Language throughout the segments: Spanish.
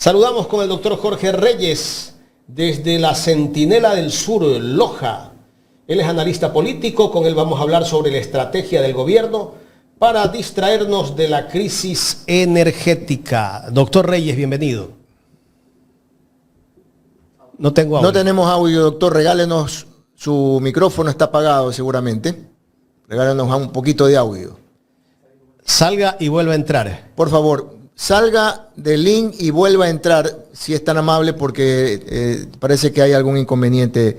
Saludamos con el doctor Jorge Reyes desde la Centinela del Sur, Loja. Él es analista político, con él vamos a hablar sobre la estrategia del gobierno para distraernos de la crisis energética. Doctor Reyes, bienvenido. No tengo audio. No tenemos audio, doctor. Regálenos, su micrófono está apagado seguramente. Regálenos un poquito de audio. Salga y vuelva a entrar. Por favor, salga del link y vuelva a entrar, si es tan amable, porque parece que hay algún inconveniente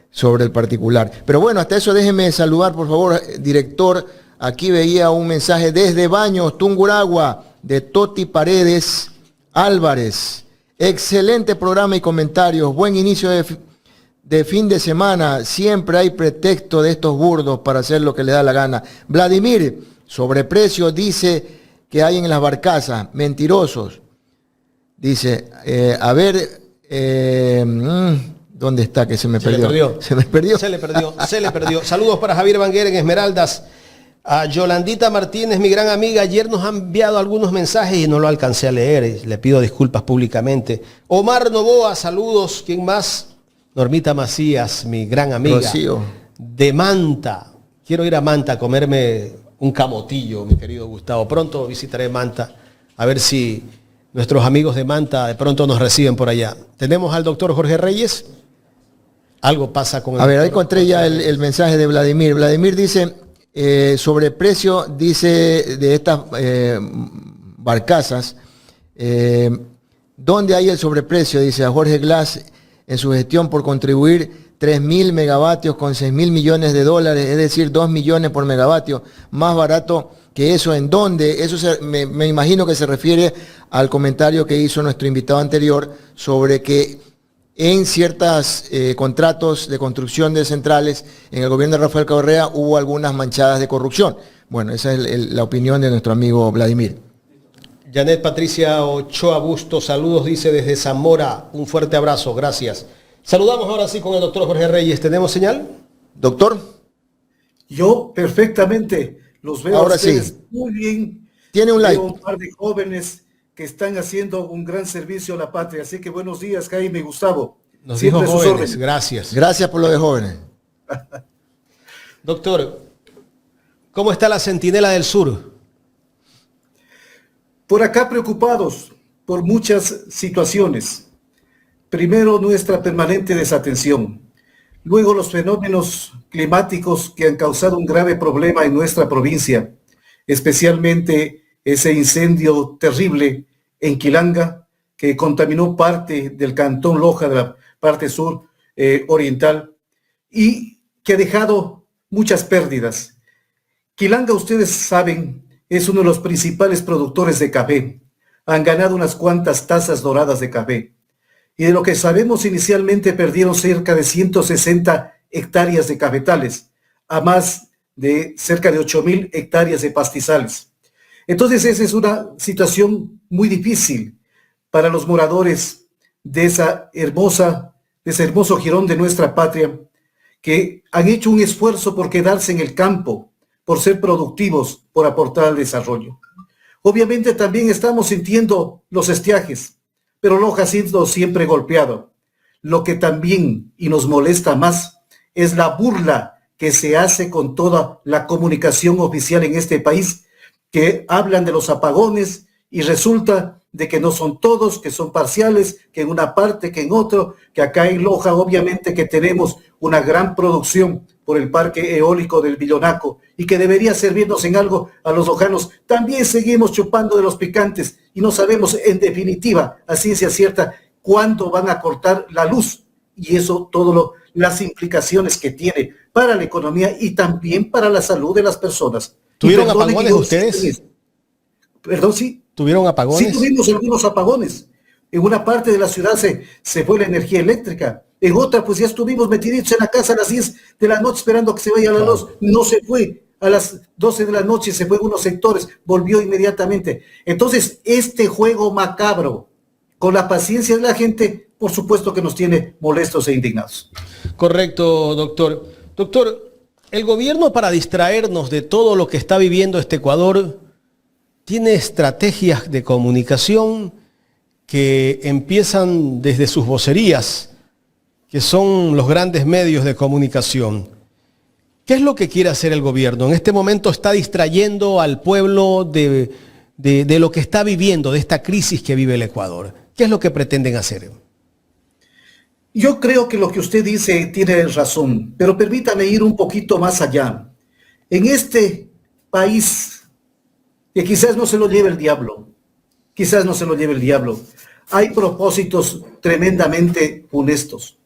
sobre el particular. Pero bueno, hasta eso déjeme saludar, por favor, director. Aquí veía un mensaje desde Baños, Tungurahua, de Toti Paredes Álvarez. Excelente programa y comentarios. Buen inicio de fin de semana. Siempre hay pretexto de estos burdos para hacer lo que le da la gana. Vladimir, sobreprecio dice que hay en las barcazas. Mentirosos. Dice, ¿dónde está? Que se me perdió. Se me perdió. Se le perdió. Saludos para Javier Banguera en Esmeraldas. A Yolandita Martínez, mi gran amiga, ayer nos ha enviado algunos mensajes y no lo alcancé a leer. Le pido disculpas públicamente. Omar Novoa, saludos. ¿Quién más? Normita Macías, mi gran amiga. Rocío. De Manta. Quiero ir a Manta a comerme un camotillo, mi querido Gustavo. Pronto visitaré Manta, a ver si nuestros amigos de Manta de pronto nos reciben por allá. Tenemos al doctor Jorge Reyes. Algo pasa con el... A ver, ahí encontré ya el mensaje de Vladimir. Vladimir dice... sobreprecio, dice, de estas barcazas, ¿dónde hay el sobreprecio? Dice a Jorge Glass en su gestión por contribuir 3.000 megavatios con 6.000 millones de dólares, es decir, 2 millones por megavatio, más barato que eso. ¿En dónde? Eso me imagino que se refiere al comentario que hizo nuestro invitado anterior sobre que en ciertos contratos de construcción de centrales en el gobierno de Rafael Correa hubo algunas manchadas de corrupción. Bueno, esa es la opinión de nuestro amigo Vladimir. Janet Patricia Ochoa Busto, saludos, dice desde Zamora. Un fuerte abrazo, gracias. Saludamos ahora sí con el doctor Jorge Reyes. ¿Tenemos señal? Doctor. Yo perfectamente los veo ahora a ustedes sí. Muy bien. Tiene un like. Veo un par de jóvenes que están haciendo un gran servicio a la patria. Así que buenos días, Jaime y Gustavo. Nos dijo jóvenes, gracias. Gracias por lo de jóvenes. Doctor, ¿cómo está la Centinela del Sur? Por acá preocupados por muchas situaciones. Primero, nuestra permanente desatención. Luego, los fenómenos climáticos que han causado un grave problema en nuestra provincia, especialmente ese incendio terrible en Quilanga, que contaminó parte del cantón Loja, de la parte sur oriental, y que ha dejado muchas pérdidas. Quilanga, ustedes saben, es uno de los principales productores de café. Han ganado unas cuantas tazas doradas de café. Y de lo que sabemos, inicialmente perdieron cerca de 160 hectáreas de cafetales, a más de cerca de 8.000 hectáreas de pastizales. Entonces, esa es una situación muy difícil para los moradores de ese hermoso jirón de nuestra patria, que han hecho un esfuerzo por quedarse en el campo, por ser productivos, por aportar al desarrollo. Obviamente también estamos sintiendo los estiajes, pero Loja ha sido siempre golpeado. Lo que también, y nos molesta más, es la burla que se hace con toda la comunicación oficial en este país, que hablan de los apagones y resulta de que no son todos, que son parciales, que en una parte, que en otro, que acá en Loja obviamente que tenemos una gran producción por el parque eólico del Villonaco y que debería servirnos en algo a los lojanos. También seguimos chupando de los picantes y no sabemos en definitiva, a ciencia cierta, cuándo van a cortar la luz y eso todo las implicaciones que tiene para la economía y también para la salud de las personas. ¿Tuvieron apagones ustedes? Perdón, sí. ¿Tuvieron apagones? Sí, tuvimos algunos apagones. En una parte de la ciudad se fue la energía eléctrica. En otra, pues ya estuvimos metiditos en la casa a las 10 de la noche esperando que se vaya la luz. No se fue. A las 12 de la noche se fue en unos sectores, volvió inmediatamente. Entonces, este juego macabro, con la paciencia de la gente, por supuesto que nos tiene molestos e indignados. Correcto, doctor. Doctor, el gobierno, para distraernos de todo lo que está viviendo este Ecuador, tiene estrategias de comunicación que empiezan desde sus vocerías, que son los grandes medios de comunicación. ¿Qué es lo que quiere hacer el gobierno? En este momento está distrayendo al pueblo de lo que está viviendo, de esta crisis que vive el Ecuador. ¿Qué es lo que pretenden hacer? Yo creo que lo que usted dice tiene razón, pero permítame ir un poquito más allá. En este país, que quizás no se lo lleve el diablo, hay propósitos tremendamente funestos.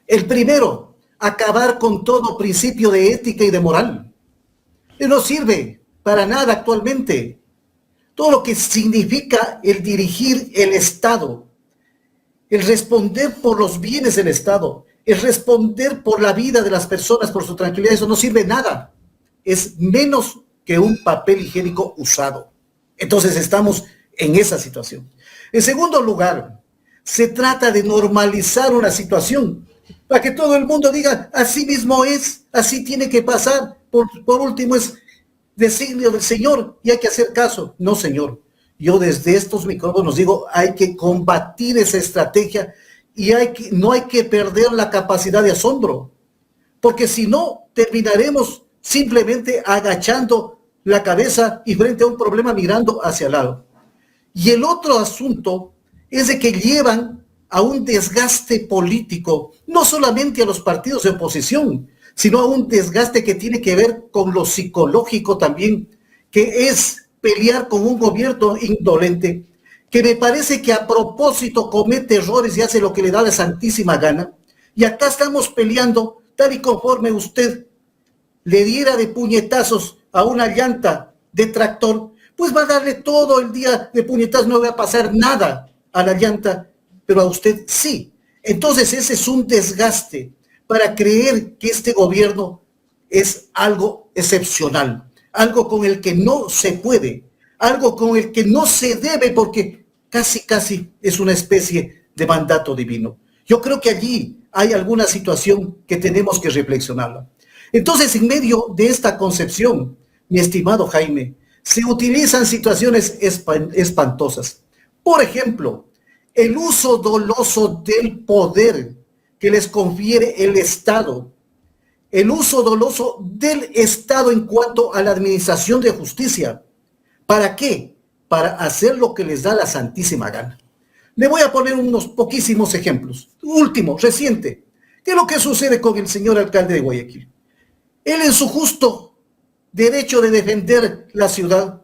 El primero, acabar con todo principio de ética y de moral. No sirve para nada actualmente. Todo lo que significa el dirigir el Estado, el responder por los bienes del Estado, el responder por la vida de las personas, por su tranquilidad, eso no sirve de nada. Es menos que un papel higiénico usado. Entonces estamos en esa situación. En segundo lugar, se trata de normalizar una situación para que todo el mundo diga, así mismo es, así tiene que pasar. Por último, es designio del Señor y hay que hacer caso. No, señor. Yo desde estos micrófonos digo, hay que combatir esa estrategia y no hay que perder la capacidad de asombro, porque si no, terminaremos simplemente agachando la cabeza y frente a un problema mirando hacia el lado. Y el otro asunto es de que llevan a un desgaste político, no solamente a los partidos de oposición, sino a un desgaste que tiene que ver con lo psicológico también, que es pelear con un gobierno indolente, que me parece que a propósito comete errores y hace lo que le da la santísima gana. Y acá estamos peleando, tal y conforme usted le diera de puñetazos a una llanta de tractor, pues va a darle todo el día de puñetazos, no va a pasar nada a la llanta, pero a usted sí. Entonces ese es un desgaste para creer que este gobierno es algo excepcional, algo con el que no se puede, algo con el que no se debe, porque casi es una especie de mandato divino. Yo creo que allí hay alguna situación que tenemos que reflexionarla. Entonces, en medio de esta concepción, mi estimado Jaime, se utilizan situaciones espantosas. Por ejemplo, el uso doloso del poder que les confiere el Estado, el uso doloso del Estado en cuanto a la administración de justicia. ¿Para qué? Para hacer lo que les da la santísima gana. Le voy a poner unos poquísimos ejemplos. Último, reciente. ¿Qué es lo que sucede con el señor alcalde de Guayaquil? Él, en su justo derecho de defender la ciudad,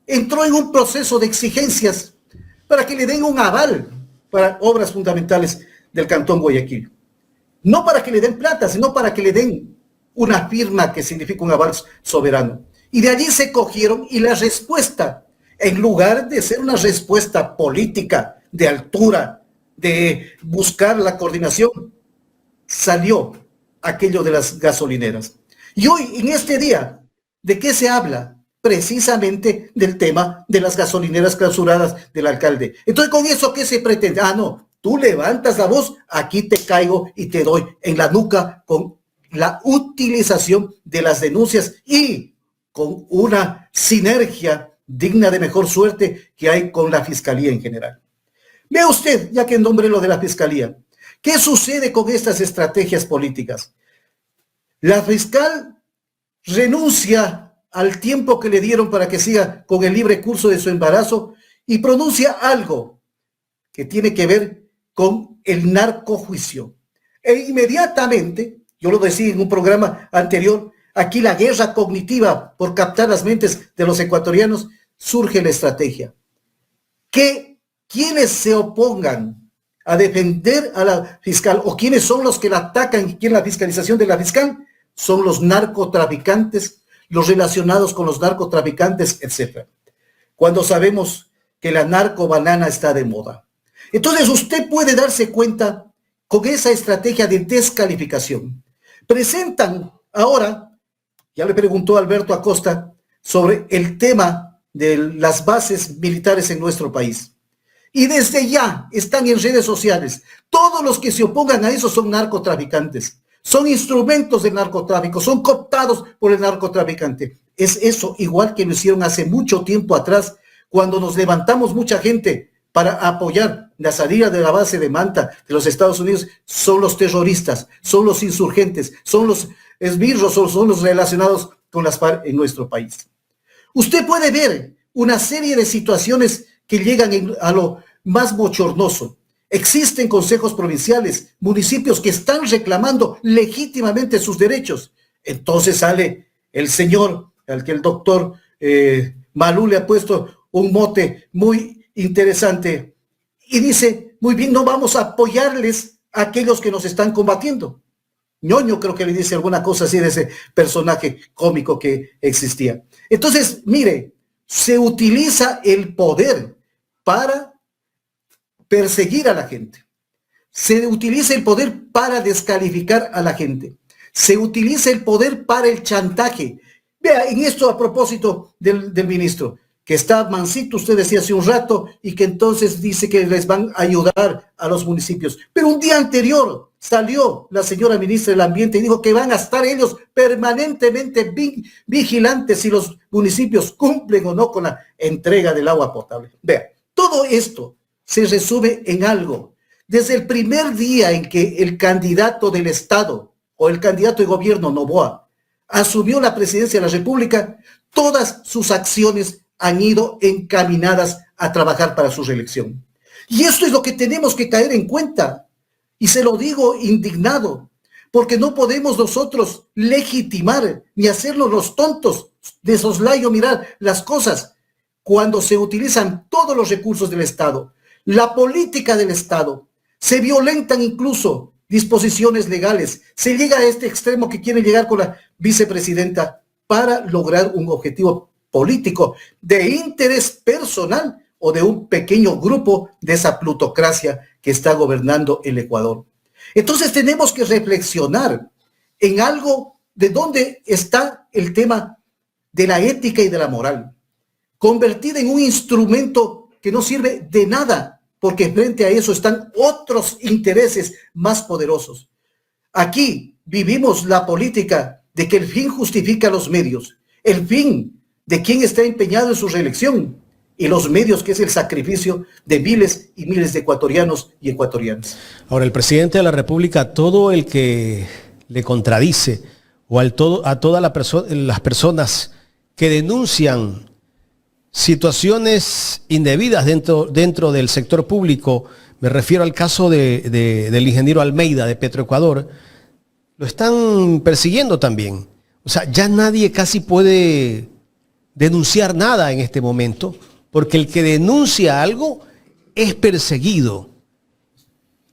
entró en un proceso de exigencias para que le den un aval para obras fundamentales del Cantón Guayaquil. No para que le den plata, sino para que le den una firma que significa un aval soberano. Y de allí se cogieron y la respuesta, en lugar de ser una respuesta política de altura, de buscar la coordinación, salió aquello de las gasolineras. Y hoy, en este día, ¿de qué se habla? Precisamente del tema de las gasolineras clausuradas del alcalde. Entonces, ¿con eso qué se pretende? No, tú levantas la voz, aquí te caigo y te doy en la nuca con la utilización de las denuncias y con una sinergia digna de mejor suerte que hay con la Fiscalía en general. Vea usted, ya que nombré lo de la Fiscalía, ¿qué sucede con estas estrategias políticas? La fiscal renuncia al tiempo que le dieron para que siga con el libre curso de su embarazo y pronuncia algo que tiene que ver con el narcojuicio. E inmediatamente, yo lo decía en un programa anterior, aquí la guerra cognitiva por captar las mentes de los ecuatorianos, surge la estrategia. Que quienes se opongan a defender a la fiscal o quienes son los que la atacan y quieren la fiscalización de la fiscal, son los narcotraficantes, los relacionados con los narcotraficantes, etc. Cuando sabemos que la narcobanana está de moda. Entonces usted puede darse cuenta con esa estrategia de descalificación. Presentan ahora, ya le preguntó Alberto Acosta, sobre el tema de las bases militares en nuestro país. Y desde ya están en redes sociales. Todos los que se opongan a eso son narcotraficantes. Son instrumentos del narcotráfico, son cooptados por el narcotraficante. Es eso igual que lo hicieron hace mucho tiempo atrás, cuando nos levantamos mucha gente para apoyar la salida de la base de Manta de los Estados Unidos son los terroristas, son los insurgentes, son los esbirros, son los relacionados con las FARC en nuestro país. Usted puede ver una serie de situaciones que llegan a lo más bochornoso. Existen consejos provinciales, municipios que están reclamando legítimamente sus derechos. Entonces sale el señor, al que el doctor Malú le ha puesto un mote muy interesante, y dice, muy bien, no vamos a apoyarles a aquellos que nos están combatiendo. Ñoño creo que le dice alguna cosa así de ese personaje cómico que existía. Entonces, mire, se utiliza el poder para perseguir a la gente. Se utiliza el poder para descalificar a la gente. Se utiliza el poder para el chantaje. Vea, en esto a propósito del ministro, que está mansito, usted decía hace un rato, y que entonces dice que les van a ayudar a los municipios. Pero un día anterior salió la señora ministra del Ambiente y dijo que van a estar ellos permanentemente vigilantes si los municipios cumplen o no con la entrega del agua potable. Vea, todo esto se resume en algo. Desde el primer día en que el candidato del Estado o el candidato de gobierno, Noboa, asumió la presidencia de la República, todas sus acciones han ido encaminadas a trabajar para su reelección. Y esto es lo que tenemos que caer en cuenta. Y se lo digo indignado, porque no podemos nosotros legitimar ni hacernos los tontos de soslayo mirar las cosas cuando se utilizan todos los recursos del Estado, la política del Estado, se violentan incluso disposiciones legales, se llega a este extremo que quiere llegar con la vicepresidenta para lograr un objetivo político de interés personal o de un pequeño grupo de esa plutocracia que está gobernando el Ecuador. Entonces tenemos que reflexionar en algo de dónde está el tema de la ética y de la moral, convertida en un instrumento que no sirve de nada, porque frente a eso están otros intereses más poderosos. Aquí vivimos la política de que el fin justifica los medios, el fin de quien está empeñado en su reelección y los medios, que es el sacrificio de miles y miles de ecuatorianos y ecuatorianas. Ahora, el presidente de la República, todo el que le contradice o a todas las personas que denuncian situaciones indebidas dentro del sector público, me refiero al caso del ingeniero Almeida de Petroecuador, lo están persiguiendo también. O sea, ya nadie casi puede denunciar nada en este momento, porque el que denuncia algo es perseguido.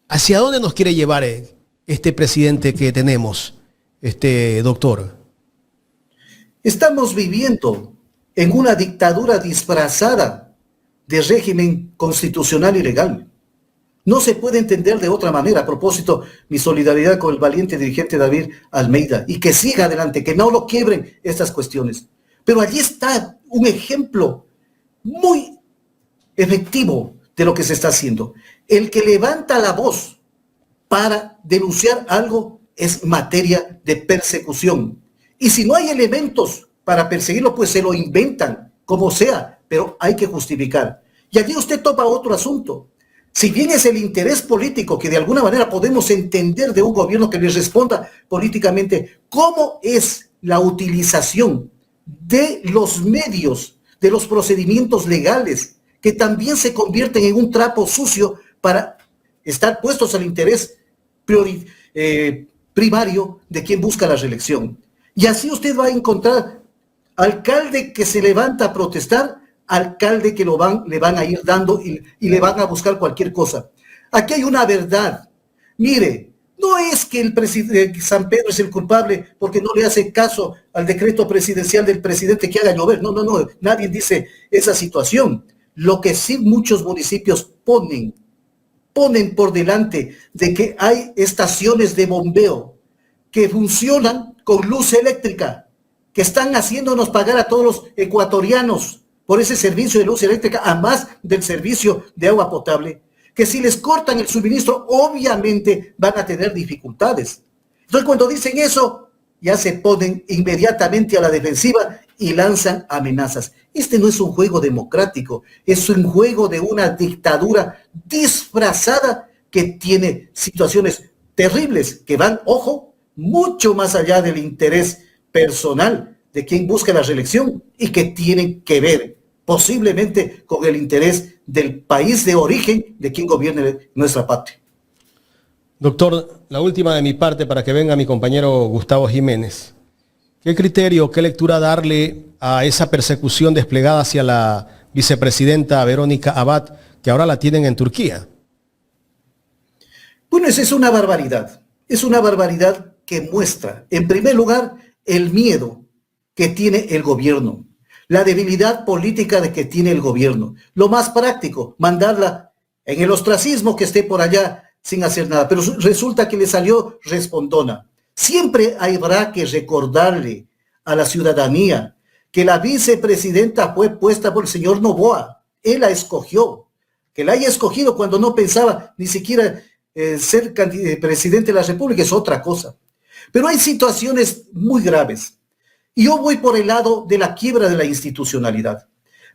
¿Hacia dónde nos quiere llevar este presidente que tenemos, doctor? Estamos viviendo en una dictadura disfrazada de régimen constitucional y legal. No se puede entender de otra manera. A propósito, mi solidaridad con el valiente dirigente David Almeida, y que siga adelante, que no lo quiebren estas cuestiones. Pero allí está un ejemplo muy efectivo de lo que se está haciendo. El que levanta la voz para denunciar algo es materia de persecución. Y si no hay elementos para perseguirlo, pues se lo inventan, como sea, pero hay que justificar. Y allí usted topa otro asunto. Si bien es el interés político que de alguna manera podemos entender de un gobierno que les responda políticamente, ¿cómo es la utilización de los medios, de los procedimientos legales, que también se convierten en un trapo sucio para estar puestos al interés primario de quien busca la reelección? Y así usted va a encontrar alcalde que se levanta a protestar, alcalde que le van a ir dando y le van a buscar cualquier cosa. Aquí hay una verdad. Mire, no es que el presidente San Pedro es el culpable porque no le hace caso al decreto presidencial del presidente que haga llover. No, nadie dice esa situación. Lo que sí muchos municipios ponen por delante de que hay estaciones de bombeo que funcionan con luz eléctrica, que están haciéndonos pagar a todos los ecuatorianos por ese servicio de luz eléctrica, a más del servicio de agua potable, que si les cortan el suministro, obviamente van a tener dificultades. Entonces, cuando dicen eso, ya se ponen inmediatamente a la defensiva y lanzan amenazas. Este no es un juego democrático, es un juego de una dictadura disfrazada que tiene situaciones terribles que van, ojo, mucho más allá del interés personal de quien busca la reelección y que tienen que ver posiblemente con el interés del país de origen de quien gobierne nuestra patria. Doctor, la última de mi parte para que venga mi compañero Gustavo Jiménez. ¿Qué criterio, qué lectura darle a esa persecución desplegada hacia la vicepresidenta Verónica Abad, que ahora la tienen en Turquía? Bueno, esa es una barbaridad. Es una barbaridad que muestra, en primer lugar, el miedo que tiene el gobierno, la debilidad política de que tiene el gobierno. Lo más práctico, mandarla en el ostracismo, que esté por allá sin hacer nada. Pero resulta que le salió respondona. Siempre habrá que recordarle a la ciudadanía que la vicepresidenta fue puesta por el señor Noboa. Él la escogió. Que la haya escogido cuando no pensaba ni siquiera ser presidente de la República es otra cosa. Pero hay situaciones muy graves. Y yo voy por el lado de la quiebra de la institucionalidad.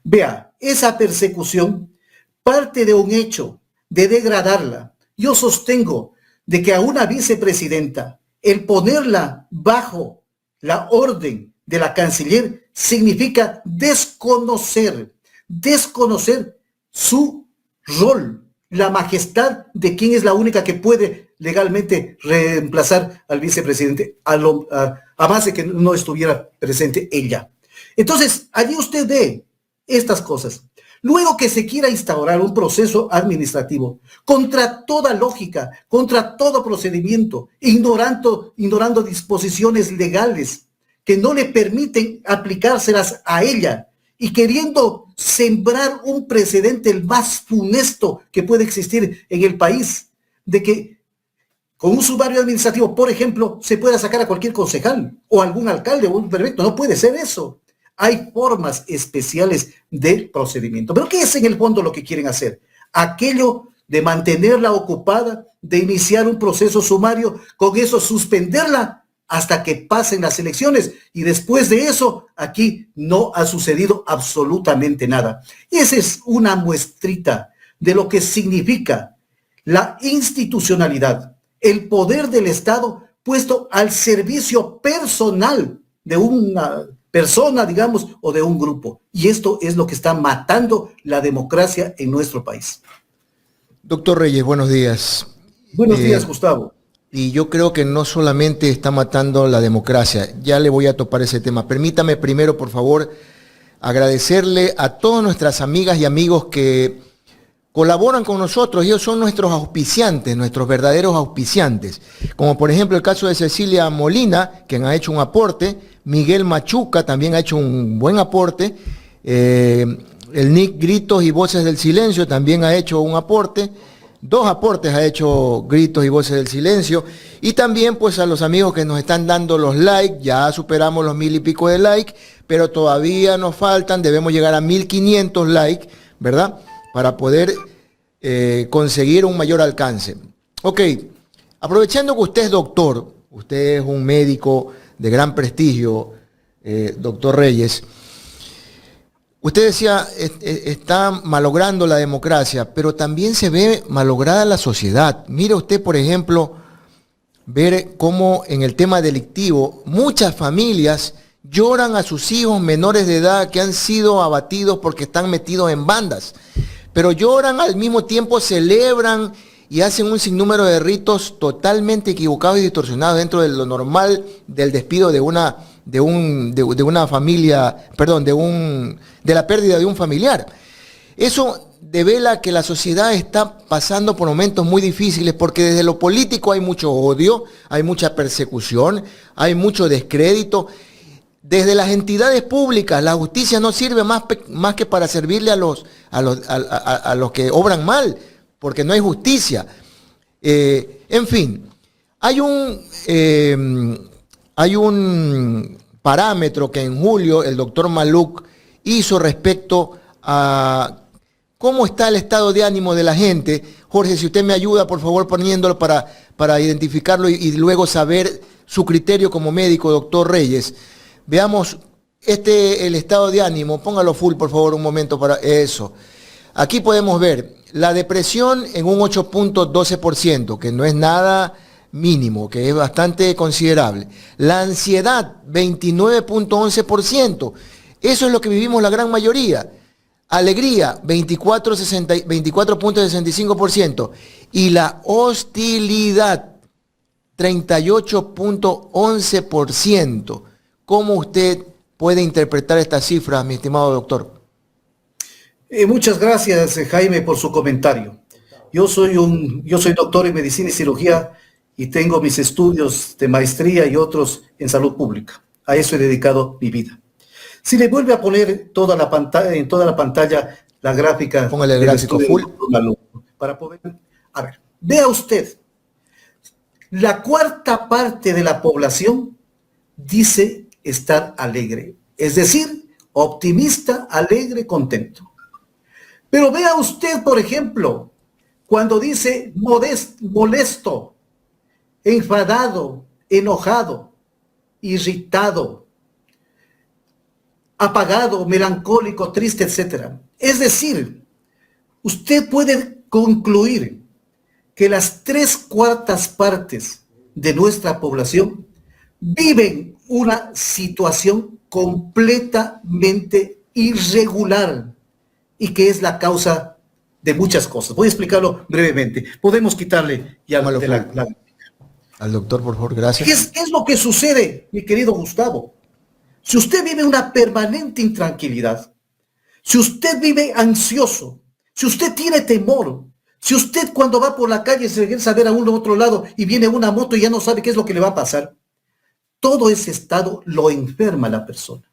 Vea, esa persecución parte de un hecho de degradarla. Yo sostengo de que a una vicepresidenta, el ponerla bajo la orden de la canciller significa desconocer su rol, la majestad de quien es la única que puede legalmente reemplazar al vicepresidente, a base de que no estuviera presente ella. Entonces, allí usted ve estas cosas. Luego que se quiera instaurar un proceso administrativo contra toda lógica, contra todo procedimiento, ignorando disposiciones legales que no le permiten aplicárselas a ella y queriendo sembrar un precedente el más funesto que puede existir en el país, de que con un sumario administrativo, por ejemplo, se pueda sacar a cualquier concejal o algún alcalde o un prefecto. No puede ser eso. Hay formas especiales del procedimiento. ¿Pero qué es en el fondo lo que quieren hacer? Aquello de mantenerla ocupada, de iniciar un proceso sumario, con eso suspenderla hasta que pasen las elecciones, y después de eso aquí no ha sucedido absolutamente nada. Y esa es una muestrita de lo que significa la institucionalidad, el poder del Estado puesto al servicio personal de una persona, digamos, o de un grupo. Y esto es lo que está matando la democracia en nuestro país. Doctor Reyes, buenos días. Buenos días, Gustavo. Y yo creo que no solamente está matando la democracia, ya le voy a topar ese tema. Permítame primero, por favor, agradecerle a todas nuestras amigas y amigos que colaboran con nosotros. Ellos son nuestros auspiciantes, nuestros verdaderos auspiciantes. Como por ejemplo el caso de Cecilia Molina, quien ha hecho un aporte. Miguel Machuca también ha hecho un buen aporte. El Nick Gritos y Voces del Silencio también ha hecho un aporte. 2 aportes ha hecho Gritos y Voces del Silencio. Y también pues a los amigos que nos están dando los likes. Ya superamos los 1000 y pico de likes, pero todavía nos faltan. Debemos llegar a 1500 likes, ¿verdad? Para poder conseguir un mayor alcance. Ok, aprovechando que usted es doctor, usted es un médico de gran prestigio, doctor Reyes, usted decía, está malogrando la democracia, pero también se ve malograda la sociedad. Mire usted, por ejemplo, ver cómo en el tema delictivo muchas familias lloran a sus hijos menores de edad que han sido abatidos porque están metidos en bandas. Pero lloran, al mismo tiempo celebran y hacen un sinnúmero de ritos totalmente equivocados y distorsionados dentro de lo normal del despido de una familia, perdón, de la pérdida de un familiar. Eso devela que la sociedad está pasando por momentos muy difíciles, porque desde lo político hay mucho odio, hay mucha persecución, hay mucho descrédito. Desde las entidades públicas, la justicia no sirve más que para servirle a los que obran mal, porque no hay justicia. En fin, hay un parámetro que en julio el doctor Maluk hizo respecto a cómo está el estado de ánimo de la gente. Jorge, si usted me ayuda, por favor, poniéndolo para identificarlo y luego saber su criterio como médico, doctor Reyes. Veamos el estado de ánimo, póngalo full por favor un momento para eso. Aquí podemos ver la depresión en un 8.12%, que no es nada mínimo, que es bastante considerable. La ansiedad, 29.11%. Eso es lo que vivimos la gran mayoría. Alegría, 24.65%. Y la hostilidad, 38.11%. ¿Cómo usted puede interpretar estas cifras, mi estimado doctor? Muchas gracias, Jaime, por su comentario. Yo soy doctor en medicina y cirugía y tengo mis estudios de maestría y otros en salud pública. A eso he dedicado mi vida. Si le vuelve a poner en toda la pantalla la gráfica. Póngale el gráfico full. Para poder, a ver, vea usted, la cuarta parte de la población dice estar alegre, es decir, optimista, alegre, contento. Pero vea usted, por ejemplo, cuando dice molesto, enfadado, enojado, irritado, apagado, melancólico, triste, etc. Es decir, usted puede concluir que las 3/4 partes de nuestra población viven una situación completamente irregular y que es la causa de muchas cosas. Voy a explicarlo brevemente. Podemos quitarle ya al doctor, por favor, gracias. ¿Qué es lo que sucede, mi querido Gustavo? Si usted vive una permanente intranquilidad, si usted vive ansioso, si usted tiene temor, si usted cuando va por la calle se regresa a ver a uno a otro lado y viene una moto y ya no sabe qué es lo que le va a pasar, todo ese estado lo enferma a la persona.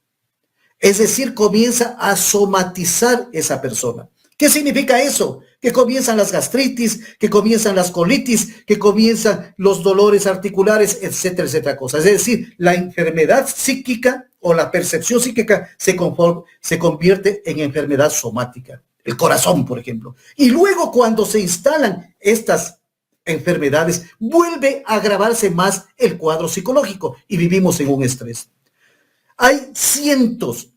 Es decir, comienza a somatizar esa persona. ¿Qué significa eso? Que comienzan las gastritis, que comienzan las colitis, que comienzan los dolores articulares, etcétera, etcétera, cosas. Es decir, la enfermedad psíquica o la percepción psíquica se convierte en enfermedad somática. El corazón, por ejemplo. Y luego cuando se instalan estas enfermedades, vuelve a agravarse más el cuadro psicológico y vivimos en un estrés. Hay cientos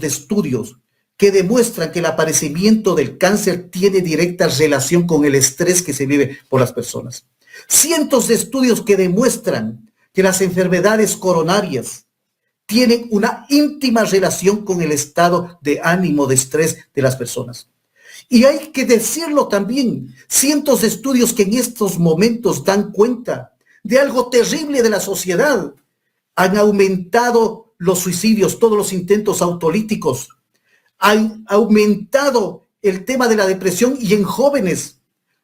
de estudios que demuestran que el aparecimiento del cáncer tiene directa relación con el estrés que se vive por las personas. Cientos de estudios que demuestran que las enfermedades coronarias tienen una íntima relación con el estado de ánimo, de estrés de las personas. Y hay que decirlo también, cientos de estudios que en estos momentos dan cuenta de algo terrible de la sociedad. Han aumentado los suicidios, todos los intentos autolíticos. Han aumentado el tema de la depresión y en jóvenes.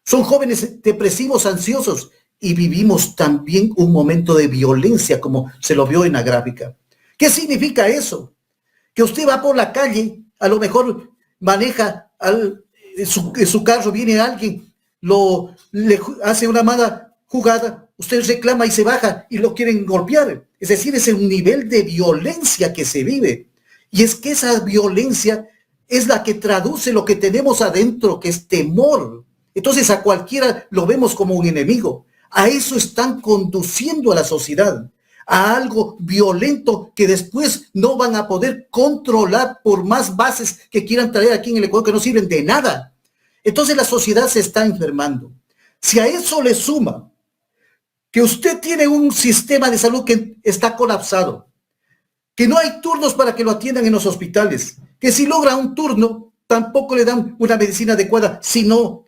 Son jóvenes depresivos, ansiosos. Y vivimos también un momento de violencia, como se lo vio en la gráfica. ¿Qué significa eso? Que usted va por la calle, a lo mejor maneja su carro, viene alguien, le hace una mala jugada, usted reclama y se baja y lo quieren golpear. Es decir, es un nivel de violencia que se vive. Y es que esa violencia es la que traduce lo que tenemos adentro, que es temor. Entonces a cualquiera lo vemos como un enemigo. A eso están conduciendo a la sociedad, a algo violento que después no van a poder controlar por más bases que quieran traer aquí en el Ecuador, que no sirven de nada. Entonces la sociedad se está enfermando. Si a eso le suma que usted tiene un sistema de salud que está colapsado, que no hay turnos para que lo atiendan en los hospitales, que si logra un turno, tampoco le dan una medicina adecuada, sino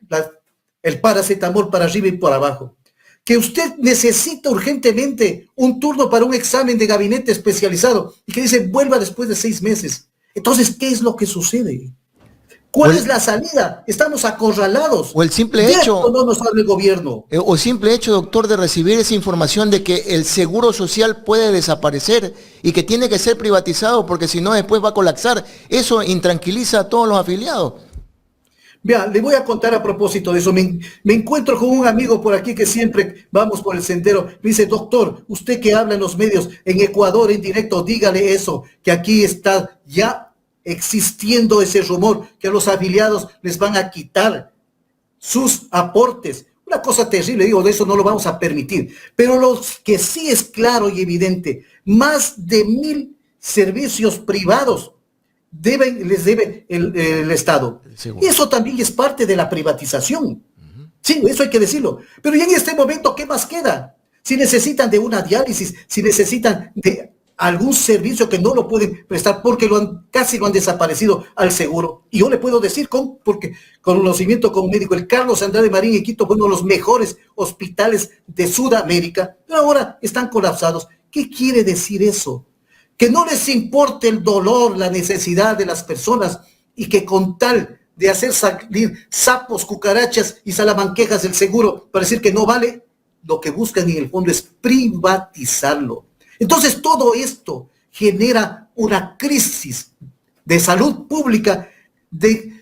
el paracetamol para arriba y por abajo. Que usted necesita urgentemente un turno para un examen de gabinete especializado y que dice vuelva después de 6 meses. Entonces, ¿qué es lo que sucede? ¿Cuál es la salida? Estamos acorralados. O el simple hecho, no nos habla el gobierno. O simple hecho, doctor, de recibir esa información de que el seguro social puede desaparecer y que tiene que ser privatizado porque si no después va a colapsar. Eso intranquiliza a todos los afiliados. Vea, le voy a contar a propósito de eso. Me encuentro con un amigo por aquí que siempre vamos por el sendero. Me dice, doctor, usted que habla en los medios, en Ecuador en directo, dígale eso, que aquí está ya existiendo ese rumor, que a los afiliados les van a quitar sus aportes. Una cosa terrible, digo, de eso no lo vamos a permitir. Pero lo que sí es claro y evidente, más de servicios privados les debe el Estado. Seguro. Eso también es parte de la privatización. Sí, eso hay que decirlo. Pero y en este momento, ¿qué más queda? Si necesitan de una diálisis, si necesitan de algún servicio que no lo pueden prestar porque casi lo han desaparecido al seguro. Y yo le puedo decir, porque con conocimiento como médico, el Carlos Andrade Marín en Quito fue uno de los mejores hospitales de Sudamérica, pero ahora están colapsados. ¿Qué quiere decir eso? Que no les importe el dolor, la necesidad de las personas y que con tal de hacer salir sapos, cucarachas y salamanquejas del seguro para decir que no vale, lo que buscan en el fondo es privatizarlo. Entonces todo esto genera una crisis de salud pública de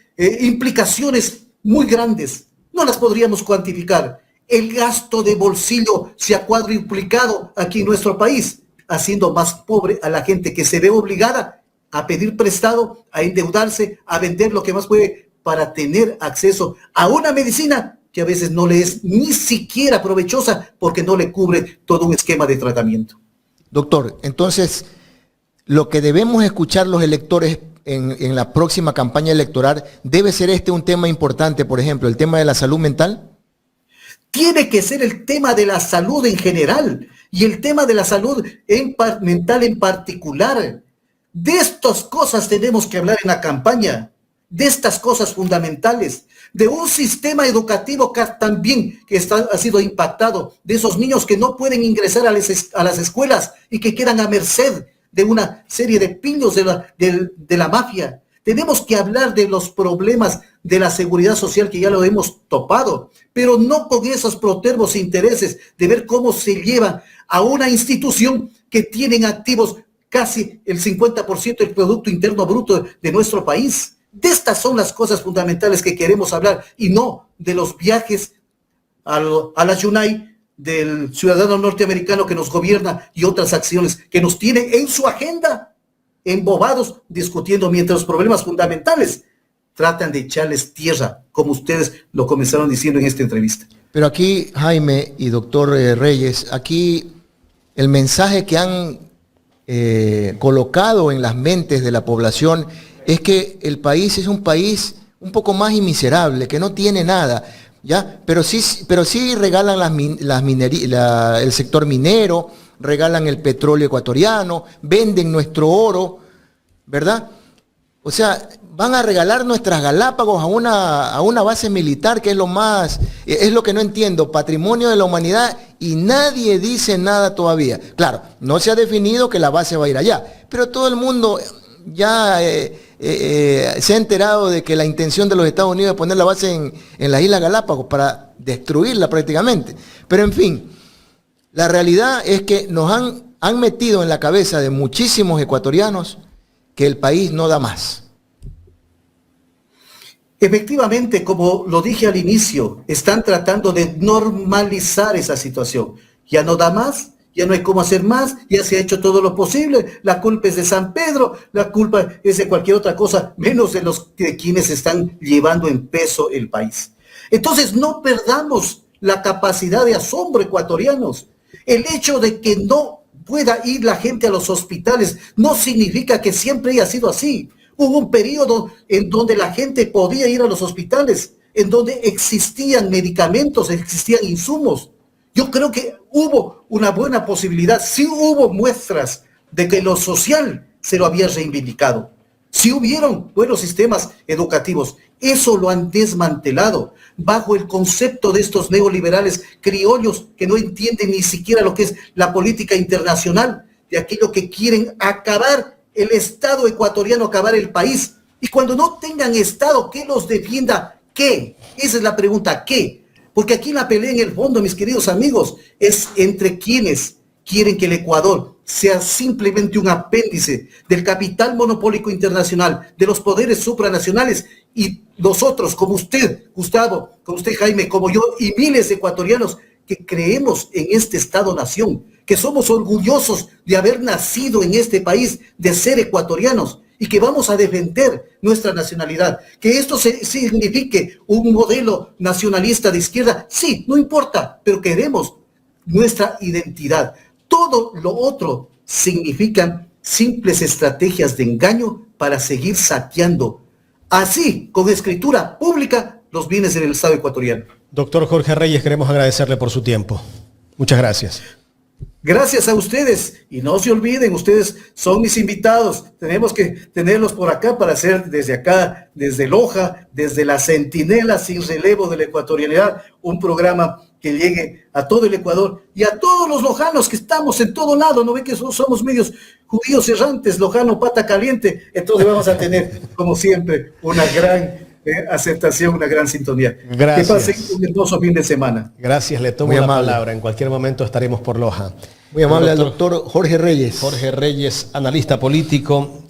implicaciones muy grandes. No las podríamos cuantificar. El gasto de bolsillo se ha cuadruplicado aquí en nuestro país, haciendo más pobre a la gente que se ve obligada a pedir prestado, a endeudarse, a vender lo que más puede para tener acceso a una medicina que a veces no le es ni siquiera provechosa porque no le cubre todo un esquema de tratamiento. Doctor, entonces, lo que debemos escuchar los electores en la próxima campaña electoral, ¿debe ser un tema importante, por ejemplo, el tema de la salud mental? Tiene que ser el tema de la salud en general y el tema de la salud mental en particular. De estas cosas tenemos que hablar en la campaña, de estas cosas fundamentales, de un sistema educativo que también ha sido impactado, de esos niños que no pueden ingresar a las escuelas y que quedan a merced de una serie de pillos de la mafia. Tenemos que hablar de los problemas de la seguridad social que ya lo hemos topado, pero no con esos protervos intereses de ver cómo se lleva a una institución que tienen activos casi el 50% del Producto Interno Bruto de nuestro país. De estas son las cosas fundamentales que queremos hablar y no de los viajes a la Yunay del ciudadano norteamericano que nos gobierna y otras acciones que nos tienen en su agenda embobados discutiendo mientras los problemas fundamentales tratan de echarles tierra, como ustedes lo comenzaron diciendo en esta entrevista. Pero aquí, Jaime y doctor Reyes, aquí el mensaje que han colocado en las mentes de la población es que el país es un país un poco más miserable, que no tiene nada, ¿ya? Pero sí regalan el sector minero, regalan el petróleo ecuatoriano, venden nuestro oro, ¿verdad? O sea, van a regalar nuestras Galápagos a una base militar que es lo que no entiendo, patrimonio de la humanidad, y nadie dice nada todavía. Claro, no se ha definido que la base va a ir allá, pero todo el mundo ya se ha enterado de que la intención de los Estados Unidos es poner la base en las Islas Galápagos para destruirla prácticamente. Pero en fin, la realidad es que nos han metido en la cabeza de muchísimos ecuatorianos que el país no da más. Efectivamente, como lo dije al inicio, están tratando de normalizar esa situación. Ya no da más, ya no hay cómo hacer más, ya se ha hecho todo lo posible, la culpa es de San Pedro, la culpa es de cualquier otra cosa, menos de quienes están llevando en peso el país. Entonces no perdamos la capacidad de asombro ecuatorianos. El hecho de que no pueda ir la gente a los hospitales no significa que siempre haya sido así. Hubo un periodo en donde la gente podía ir a los hospitales, en donde existían medicamentos, existían insumos. Yo creo que hubo una buena posibilidad, sí hubo muestras de que lo social se lo había reivindicado. Sí hubieron buenos sistemas educativos, eso lo han desmantelado bajo el concepto de estos neoliberales criollos que no entienden ni siquiera lo que es la política internacional, de aquello que quieren acabar el Estado ecuatoriano, acabar el país. Y cuando no tengan Estado, ¿qué los defienda? ¿Qué? Esa es la pregunta, ¿qué? Porque aquí la pelea en el fondo, mis queridos amigos, es entre quienes quieren que el Ecuador sea simplemente un apéndice del capital monopólico internacional, de los poderes supranacionales, y nosotros, como usted, Gustavo, como usted, Jaime, como yo, y miles de ecuatorianos que creemos en este Estado-nación, que somos orgullosos de haber nacido en este país, de ser ecuatorianos, y que vamos a defender nuestra nacionalidad. Que esto signifique un modelo nacionalista de izquierda, sí, no importa, pero queremos nuestra identidad. Todo lo otro significan simples estrategias de engaño para seguir saqueando, así, con escritura pública, los bienes del Estado ecuatoriano. Doctor Jorge Reyes, queremos agradecerle por su tiempo. Muchas gracias. Gracias a ustedes, y no se olviden, ustedes son mis invitados, tenemos que tenerlos por acá para hacer desde acá, desde Loja, desde la Centinela sin relevo de la ecuatorianidad, un programa que llegue a todo el Ecuador y a todos los lojanos que estamos en todo lado. No ven que somos medios judíos errantes, lojano pata caliente, entonces vamos a tener como siempre una gran aceptación, una gran sintonía. Gracias. Que pasen un hermoso fin de semana. Gracias, le tomo Muy la amable. palabra. En cualquier momento estaremos por Loja. Muy amable al doctor Jorge Reyes. Jorge Reyes, analista político,